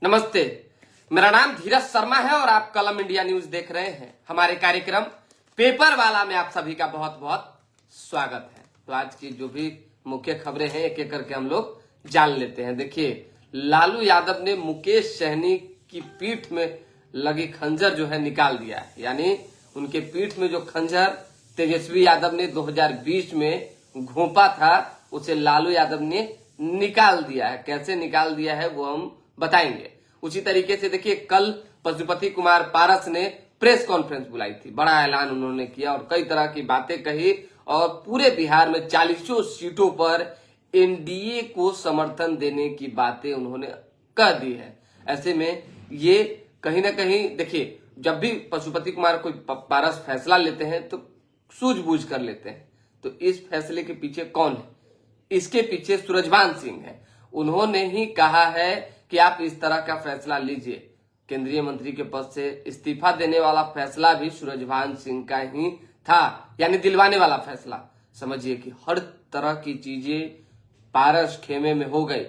नमस्ते, मेरा नाम धीरज शर्मा है और आप कलम इंडिया न्यूज देख रहे हैं। हमारे कार्यक्रम पेपर वाला में आप सभी का बहुत बहुत स्वागत है। तो आज की जो भी मुख्य खबरें हैं एक एक करके हम लोग जान लेते हैं। देखिए, लालू यादव ने मुकेश सहनी की पीठ में लगी खंजर जो है निकाल दिया है। यानी उनके पीठ में जो खंजर तेजस्वी यादव ने 2020 में घोंपा था उसे लालू यादव ने निकाल दिया है। कैसे निकाल दिया है वो हम बताएंगे। उसी तरीके से देखिए, कल पशुपति कुमार पारस ने प्रेस कॉन्फ्रेंस बुलाई थी, बड़ा ऐलान उन्होंने किया और कई तरह की बातें कही और पूरे बिहार में 40 सीटों पर एनडीए को समर्थन देने की बातें उन्होंने कह दी है। ऐसे में ये कहीं ना कहीं देखिए, जब भी पशुपति कुमार कोई पारस फैसला लेते हैं तो सूझबूझ कर लेते हैं। तो इस फैसले के पीछे कौन है? इसके पीछे सूरजभान सिंह है। उन्होंने ही कहा है कि आप इस तरह का फैसला लीजिए। केंद्रीय मंत्री के पद से इस्तीफा देने वाला फैसला भी सूरजभान सिंह का ही था, यानी दिलवाने वाला फैसला। समझिए कि हर तरह की चीजें पारस खेमे में हो गई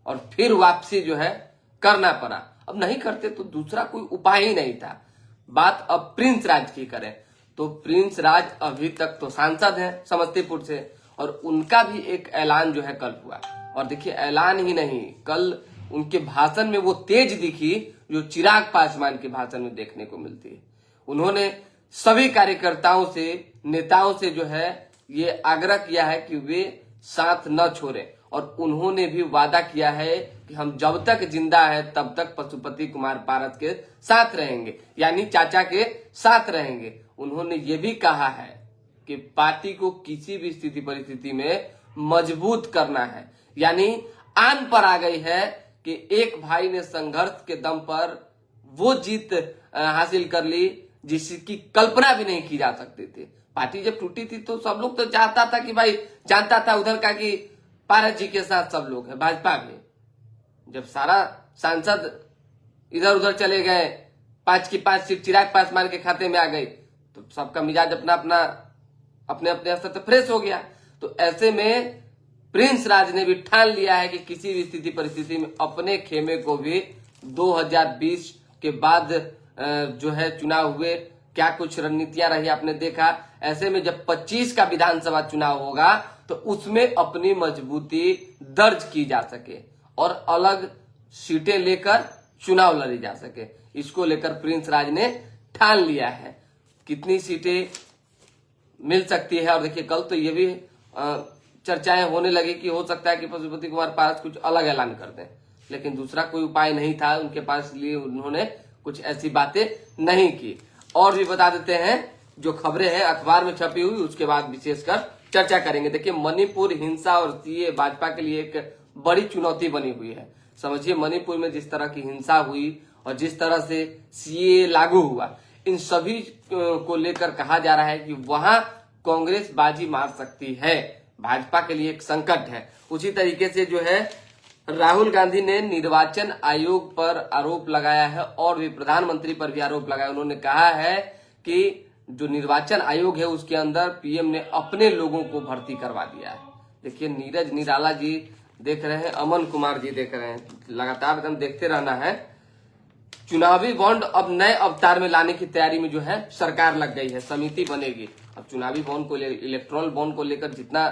और फिर वापसी जो है करना पड़ा। अब नहीं करते तो दूसरा कोई उपाय ही नहीं था। बात अब प्रिंस राज की करें तो प्रिंस राज अभी तक तो सांसद हैं समस्तीपुर से और उनका भी एक ऐलान जो है कल हुआ। और देखिए, ऐलान ही नहीं, कल उनके भाषण में वो तेज दिखी जो चिराग पासवान के भाषण में देखने को मिलती है। उन्होंने सभी कार्यकर्ताओं से, नेताओं से जो है ये आग्रह किया है कि वे साथ न छोड़ें और उन्होंने भी वादा किया है कि हम जब तक जिंदा है तब तक पशुपति कुमार पारस के साथ रहेंगे, यानी चाचा के साथ रहेंगे। उन्होंने ये भी कहा है कि पार्टी को किसी भी स्थिति परिस्थिति में मजबूत करना है। यानी आन पर आ गई है कि एक भाई ने संघर्ष के दम पर वो जीत हासिल कर ली जिसकी कल्पना भी नहीं की जा सकती थी। पार्टी जब टूटी थी तो सब लोग तो चाहता था कि भाई, जानता था उधर का कि पारस जी के साथ सब लोग हैं, भाजपा भी। जब सारा सांसद इधर उधर चले गए, 5 की 5 सीट चिराग पासवान के खाते में आ गई तो सबका मिजाज अपने अपने स्तर पर फ्रेश हो गया। तो ऐसे में प्रिंस राज ने भी ठान लिया है कि किसी भी स्थिति परिस्थिति में अपने खेमे को भी 2020 के बाद जो है चुनाव हुए, क्या कुछ रणनीतियां रही आपने देखा। ऐसे में जब 25 का विधानसभा चुनाव होगा तो उसमें अपनी मजबूती दर्ज की जा सके और अलग सीटें लेकर चुनाव लड़ी जा सके। इसको लेकर प्रिंस राज ने ठान लिया है। कितनी सीटें मिल सकती है, और देखिए कल तो ये भी चर्चाएं होने लगी कि हो सकता है कि पशुपति कुमार पारस कुछ अलग ऐलान कर दें, लेकिन दूसरा कोई उपाय नहीं था उनके पास, इसलिए उन्होंने कुछ ऐसी बातें नहीं की। और भी बता देते हैं जो खबरें हैं अखबार में छपी हुई, उसके बाद विशेषकर चर्चा करेंगे। देखिए, मणिपुर हिंसा और सीए भाजपा के लिए एक बड़ी चुनौती बनी हुई है। समझिए, मणिपुर में जिस तरह की हिंसा हुई और जिस तरह से सीए लागू हुआ, इन सभी को लेकर कहा जा रहा है कि वहां कांग्रेस बाजी मार सकती है। भाजपा के लिए एक संकट है। उसी तरीके से जो है राहुल गांधी ने निर्वाचन आयोग पर आरोप लगाया है और भी प्रधानमंत्री पर भी आरोप लगाया। उन्होंने कहा है कि जो निर्वाचन आयोग है उसके अंदर पीएम ने अपने लोगों को भर्ती करवा दिया है। देखिए, नीरज निराला जी देख रहे हैं, अमन कुमार जी देख रहे हैं, लगातार हम देखते रहना है। चुनावी बॉन्ड अब नए अवतार में लाने की तैयारी में जो है सरकार लग गई है, समिति बनेगी। अब चुनावी बॉन्ड को, इलेक्ट्रॉल बॉन्ड को लेकर जितना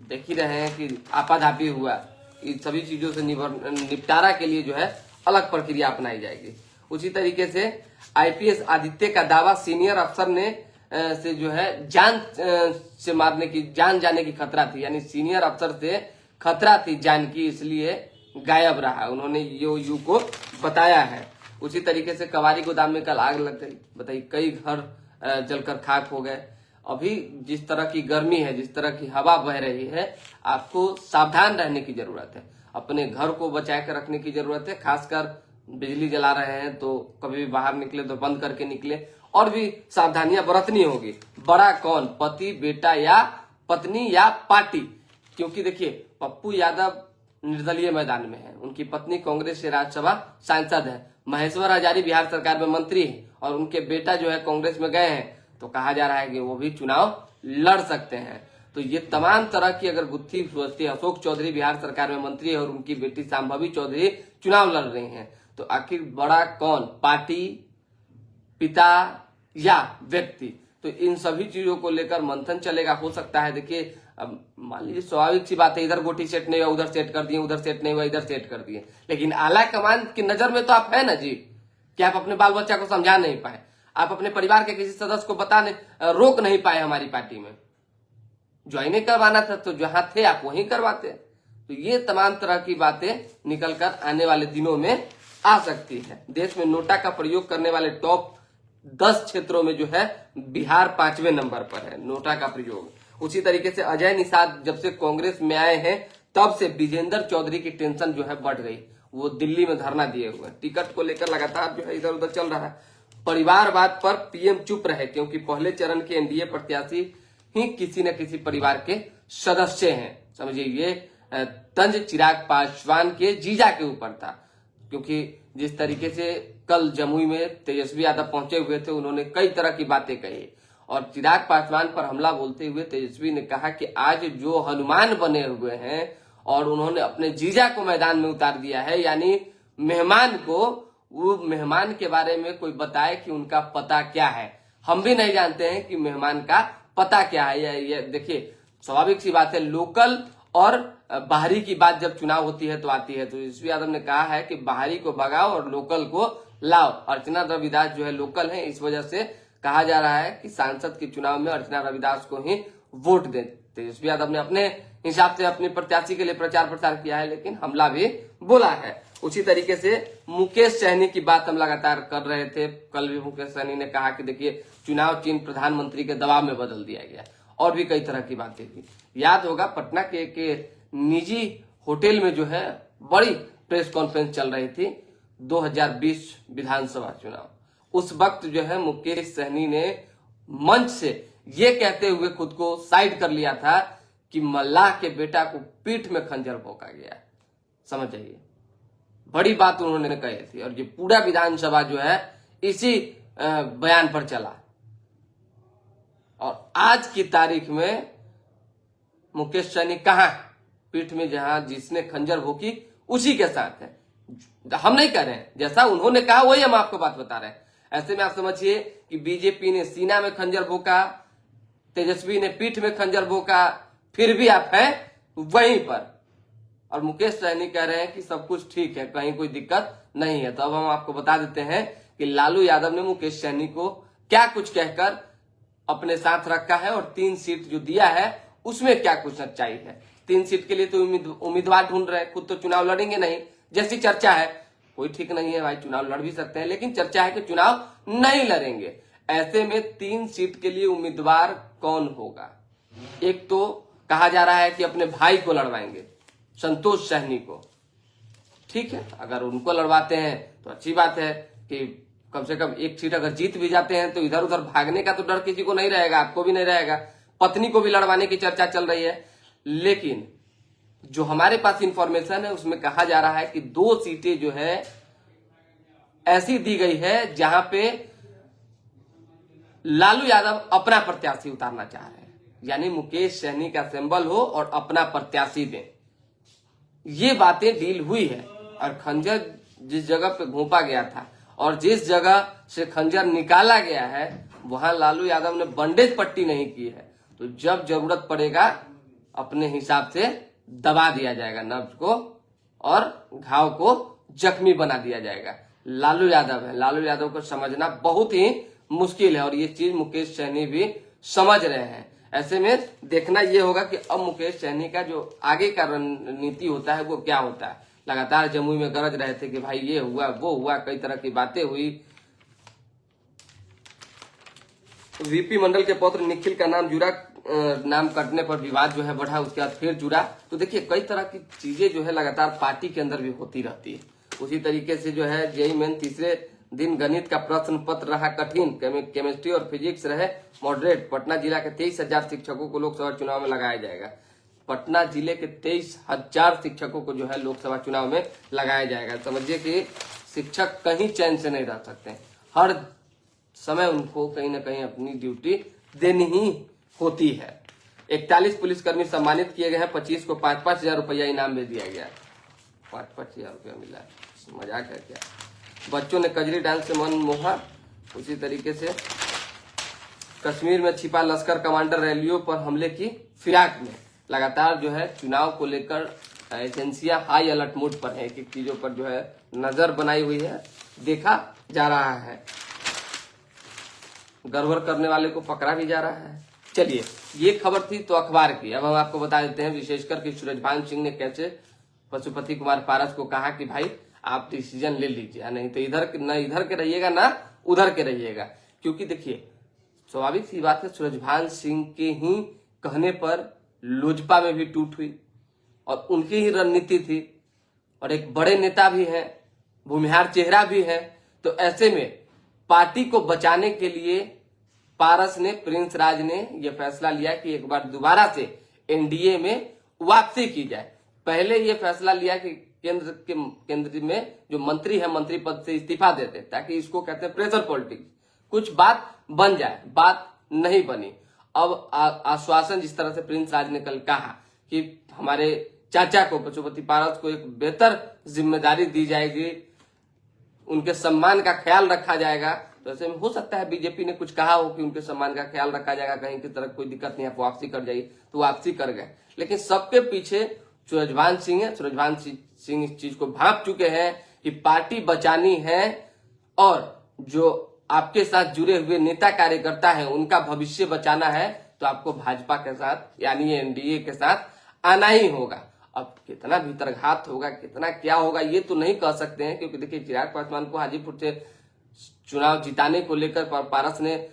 देख ही रहे हैं कि आपाधापी हुआ, इन सभी चीजों से निपटारा के लिए जो है अलग प्रक्रिया अपनाई जाएगी। उसी तरीके से आईपीएस आदित्य का दावा सीनियर अफसर ने से जो है जान जाने की खतरा थी, यानी सीनियर अफसर से खतरा थी जान की, इसलिए गायब रहा, उन्होंने यू को बताया है। उसी तरीके से कवारी गोदाम में कल आग लग गई, बताइए, कई घर जलकर खाक हो गए। अभी जिस तरह की गर्मी है, जिस तरह की हवा बह रही है, आपको सावधान रहने की जरूरत है, अपने घर को बचा कर रखने की जरूरत है। खासकर बिजली जला रहे हैं तो कभी भी बाहर निकले तो बंद करके निकले और भी सावधानियां बरतनी होगी। बड़ा कौन, पति, बेटा या पत्नी या पार्टी? क्योंकि देखिए, पप्पू यादव निर्दलीय मैदान में है, उनकी पत्नी कांग्रेस से राज्यसभा सांसद है, महेश्वर हजारी बिहार सरकार में मंत्री है और उनके बेटा जो है कांग्रेस में गए हैं, तो कहा जा रहा है कि वो भी चुनाव लड़ सकते हैं। तो ये तमाम तरह की अगर गुत्थी सोचती है, अशोक चौधरी बिहार सरकार में मंत्री है और उनकी बेटी शांभवी चौधरी चुनाव लड़ रही हैं, तो आखिर बड़ा कौन, पार्टी, पिता या व्यक्ति? तो इन सभी चीजों को लेकर मंथन चलेगा। हो सकता है, देखिए अब मान लीजिए स्वाभाविक सी बात है, इधर गोटी सेट नहीं हुआ उधर सेट कर दिए, उधर सेट नहीं हुआ इधर सेट कर दिए, लेकिन आला कमान की नजर में तो आप है ना जी, कि आप अपने बाल बच्चा को समझा नहीं पाए, आप अपने परिवार के किसी सदस्य को रोक नहीं पाए हमारी पार्टी में। ज्वाइनिंग करवाना था तो जहां थे आप वहीं करवाते। तो ये तमाम तरह की बातें निकलकर आने वाले दिनों में आ सकती है। देश में नोटा का प्रयोग करने वाले टॉप 10 क्षेत्रों में जो है बिहार 5वें नंबर पर है नोटा का प्रयोग। उसी तरीके से अजय निषाद जब से कांग्रेस में आए हैं तब से विजेंद्र चौधरी की टेंशन जो है बढ़ गई, वो दिल्ली में धरना दिए हुए, टिकट को लेकर लगातार जो है इधर उधर चल रहा है। परिवारवाद पर पीएम चुप रहे क्योंकि पहले चरण के एनडीए प्रत्याशी ही किसी न किसी परिवार के सदस्य हैं। समझिए ये तंज चिराग पासवान के जीजा के ऊपर था, क्योंकि जिस तरीके से कल जमुई में तेजस्वी यादव पहुंचे हुए थे, उन्होंने कई तरह की बातें कही और चिराग पासवान पर हमला बोलते हुए तेजस्वी ने कहा कि आज जो हनुमान बने हुए हैं और उन्होंने अपने जीजा को मैदान में उतार दिया है, यानी मेहमान को, वो मेहमान के बारे में कोई बताए कि उनका पता क्या है। हम भी नहीं जानते हैं कि मेहमान का पता क्या है। ये देखिए स्वाभाविक सी बात है, लोकल और बाहरी की बात जब चुनाव होती है तो आती है। तो तेजस्वी यादव ने कहा है कि बाहरी को भगाओ और लोकल को लाओ। अर्चना रविदास जो है लोकल है, इस वजह से कहा जा रहा है कि सांसद के चुनाव में अर्चना रविदास को ही वोट दें। तेजस्वी यादव ने अपने हिसाब से अपने प्रत्याशी के लिए प्रचार प्रसार किया है, लेकिन हमला भी बोला है। उसी तरीके से मुकेश सहनी की बात हम लगातार कर रहे थे। कल भी मुकेश सहनी ने कहा कि देखिए चुनाव चिन्ह प्रधानमंत्री के दबाव में बदल दिया गया, और भी कई तरह की बातें थी। याद होगा पटना के निजी होटल में जो है बड़ी प्रेस कॉन्फ्रेंस चल रही थी 2020 विधानसभा चुनाव। उस वक्त जो है मुकेश सहनी ने मंच से ये कहते हुए खुद को साइड कर लिया था कि मल्लाह के बेटा को पीठ में खंजर भोंका गया। समझ जाइए, बड़ी बात उन्होंने कही थी और ये पूरा विधानसभा जो है इसी बयान पर चला। और आज की तारीख में मुकेश सहनी कहां, पीठ में जहां जिसने खंजर भोंकी उसी के साथ है। हम नहीं कह रहे हैं, जैसा उन्होंने कहा वही हम आपको बात बता रहे हैं। ऐसे में आप समझिए कि बीजेपी ने सीना में खंजर भोंका, तेजस्वी ने पीठ में खंजर भोंका, फिर भी आप हैं वहीं पर। और मुकेश सहनी कह रहे हैं कि सब कुछ ठीक है, कहीं कोई दिक्कत नहीं है। तो अब हम आपको बता देते हैं कि लालू यादव ने मुकेश सहनी को क्या कुछ कहकर अपने साथ रखा है और 3 सीट जो दिया है उसमें क्या कुछ सच्चाई है। 3 सीट के लिए तो उम्मीदवार ढूंढ रहे हैं, खुद तो चुनाव लड़ेंगे नहीं, जैसी चर्चा है। कोई ठीक नहीं है भाई, चुनाव लड़ भी सकते हैं, लेकिन चर्चा है कि चुनाव नहीं लड़ेंगे। ऐसे में 3 सीट के लिए उम्मीदवार कौन होगा? एक तो कहा जा रहा है कि अपने भाई को लड़वाएंगे, संतोष सहनी को। ठीक है, अगर उनको लड़वाते हैं तो अच्छी बात है कि कम से कम 1 सीट अगर जीत भी जाते हैं तो इधर उधर भागने का तो डर किसी को नहीं रहेगा, आपको भी नहीं रहेगा। पत्नी को भी लड़वाने की चर्चा चल रही है, लेकिन जो हमारे पास इंफॉर्मेशन है उसमें कहा जा रहा है कि 2 सीटें जो है ऐसी दी गई है जहां पे लालू यादव अपना प्रत्याशी उतारना चाह रहे हैं, यानी मुकेश सहनी का सिंबल हो और अपना प्रत्याशी दें। ये बातें डील हुई है। और खंजर जिस जगह पे घोंपा गया था और जिस जगह से खंजर निकाला गया है वहां लालू यादव ने बंडेज पट्टी नहीं की है, तो जब जरूरत पड़ेगा अपने हिसाब से दबा दिया जाएगा नब्ज को और घाव को जख्मी बना दिया जाएगा। लालू यादव है, लालू यादव को समझना बहुत ही मुश्किल है और ये चीज मुकेश सहनी भी समझ रहे हैं। ऐसे में देखना यह होगा कि अब मुकेश सहनी का जो आगे का रणनीति होता है वो क्या होता है। लगातार जमुई में गरज रहे थे कि भाई ये हुआ वो हुआ, कई तरह की बातें हुई। वीपी मंडल के पौत्र निखिल का नाम जुड़ा, नाम कटने पर विवाद जो है बढ़ा, उसके बाद फिर जुड़ा। तो देखिए कई तरह की चीजें जो है लगातार पार्टी के अंदर भी होती रहती है। उसी तरीके से जो है जेईई मेन तीसरे दिन गणित का प्रश्न पत्र रहा कठिन, केमिस्ट्री और फिजिक्स रहे मॉडरेट। पटना जिला के 23,000 शिक्षकों को लोकसभा चुनाव में लगाया जाएगा। पटना जिले के 23,000 शिक्षकों को जो है लोकसभा चुनाव में लगाया जाएगा। समझिए कि शिक्षक कहीं चैन से नहीं रह सकते, हर समय उनको कहीं ना कहीं अपनी ड्यूटी देनी ही होती है। 41 पुलिसकर्मी सम्मानित किए गए हैं। 25 को 5-5 हजार रुपया इनाम में दिया गया। 5-5 हजार रुपया मिला, मजाक है क्या। बच्चों ने कजरी डांस से मन मोहा। उसी तरीके से कश्मीर में छिपा लश्कर कमांडर रैलियों पर हमले की फिराक में। लगातार जो है चुनाव को लेकर एजेंसियां हाई अलर्ट मोड पर है। एक चीजों पर जो है नजर बनाई हुई है, देखा जा रहा है। गड़बड़ करने वाले को पकड़ा भी जा रहा है। चलिए, ये खबर थी तो अखबार की। अब हम आपको बता देते हैं विशेषकर कि सूरजभान सिंह ने कैसे पशुपति कुमार पारस को कहा कि भाई आप डिसीजन ले लीजिए, नहीं तो इधर के रहिएगा ना उधर के रहिएगा। क्योंकि देखिए स्वाभाविक सी बात है, सूरजभान सिंह के ही कहने पर लोजपा में भी टूट हुई और उनकी ही रणनीति थी और एक बड़े नेता भी हैं, भूमिहार चेहरा भी है। तो ऐसे में पार्टी को बचाने के लिए पारस ने, प्रिंस राज ने यह फैसला लिया कि एक बार दोबारा से एनडीए में वापसी की जाए। पहले यह फैसला लिया कि केंद्र में जो मंत्री है मंत्री पद से इस्तीफा देते, ताकि इसको कहते हैं प्रेशर पॉलिटिक्स, कुछ बात बन जाए। बात नहीं बनी। अब आश्वासन जिस तरह से प्रिंस राज ने कल कहा कि हमारे चाचा को, पशुपति पारस को एक बेहतर जिम्मेदारी दी जाएगी, उनके सम्मान का ख्याल रखा जाएगा। तो ऐसे में हो सकता है बीजेपी ने कुछ कहा हो कि उनके सम्मान का ख्याल रखा जाएगा, कहीं की तरफ कोई दिक्कत नहीं, आप वापसी कर जाइए, तो वापसी कर गए। लेकिन सबके पीछे सूरजभान सिंह है। सूरजभान सिंह इस चीज को भांप चुके हैं कि पार्टी बचानी है और जो आपके साथ जुड़े हुए नेता कार्यकर्ता हैं उनका भविष्य बचाना है, तो आपको भाजपा के साथ यानी एनडीए के साथ आना ही होगा। अब कितना भीतरघात होगा, कितना क्या होगा, ये तो नहीं कह सकते हैं। क्योंकि देखिए चिराग पासवान को हाजीपुर से चुनाव जिताने को लेकर पारस ने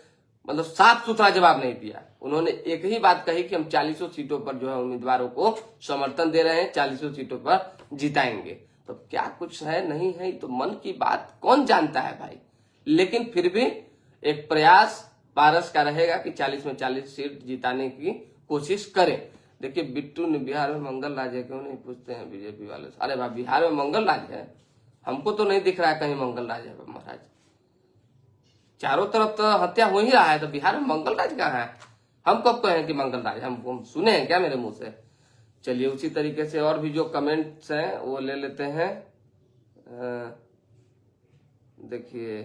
मतलब साफ सुथरा जवाब नहीं दिया। उन्होंने एक ही बात कही कि हम 40 सीटों पर जो है उम्मीदवारों को समर्थन दे रहे हैं, 40 सीटों पर जिताएंगे। तो क्या कुछ है नहीं है, तो मन की बात कौन जानता है भाई। लेकिन फिर भी एक प्रयास पारस का रहेगा कि 40 में 40 सीट जिताने की कोशिश करें। देखिए बिट्टू ने बिहार में मंगल राज है क्यों नहीं पूछते हैं बीजेपी वाले। अरे भाई बिहार में मंगल राज है, हमको तो नहीं दिख रहा है कहीं मंगल राज है महाराज। चारों तरफ तो हत्या हो ही रहा है, तो बिहार में मंगल राज कहाँ है। हम कब कहें कि मंगल राज, हम सुने हैं क्या मेरे मुंह से। चलिए उसी तरीके से और भी जो कमेंट्स हैं वो ले लेते हैं। देखिए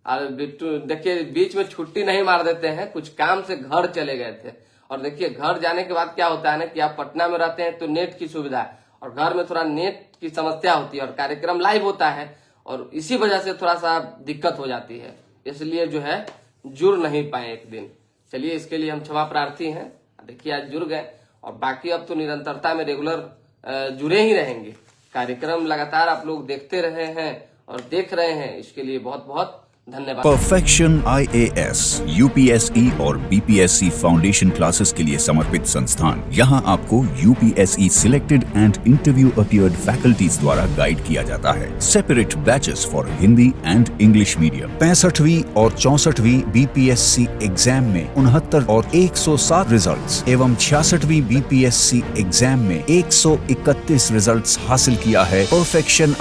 अरे बिट्टू देखिए बीच में छुट्टी नहीं मार देते हैं, कुछ काम से घर चले गए थे। और देखिए घर जाने के बाद क्या होता है ना कि आप पटना में रहते हैं तो नेट की सुविधा है और घर में थोड़ा नेट की समस्या होती है और कार्यक्रम लाइव होता है और इसी वजह से थोड़ा सा दिक्कत हो जाती है, इसलिए जो है जुड़ नहीं पाए एक दिन। चलिए इसके लिए हम क्षमा प्रार्थी हैं। देखिए आज जुड़ गए और बाकी अब तो निरंतरता में रेगुलर जुड़े ही रहेंगे। कार्यक्रम लगातार आप लोग देखते रहे हैं और देख रहे हैं, इसके लिए बहुत बहुत धन्यवाद। परफेक्शन IAS, UPSE और BPSC फाउंडेशन क्लासेस के लिए समर्पित संस्थान। यहाँ आपको UPSE selected and interview appeared faculties द्वारा गाइड किया जाता है। Separate batches for Hindi and English medium. 65वीं और 64वीं BPSC एग्जाम में 69 और 107 रिजल्ट्स एवं 66वीं BPSC एग्जाम में 131 रिजल्ट्स हासिल किया है। परफेक्शन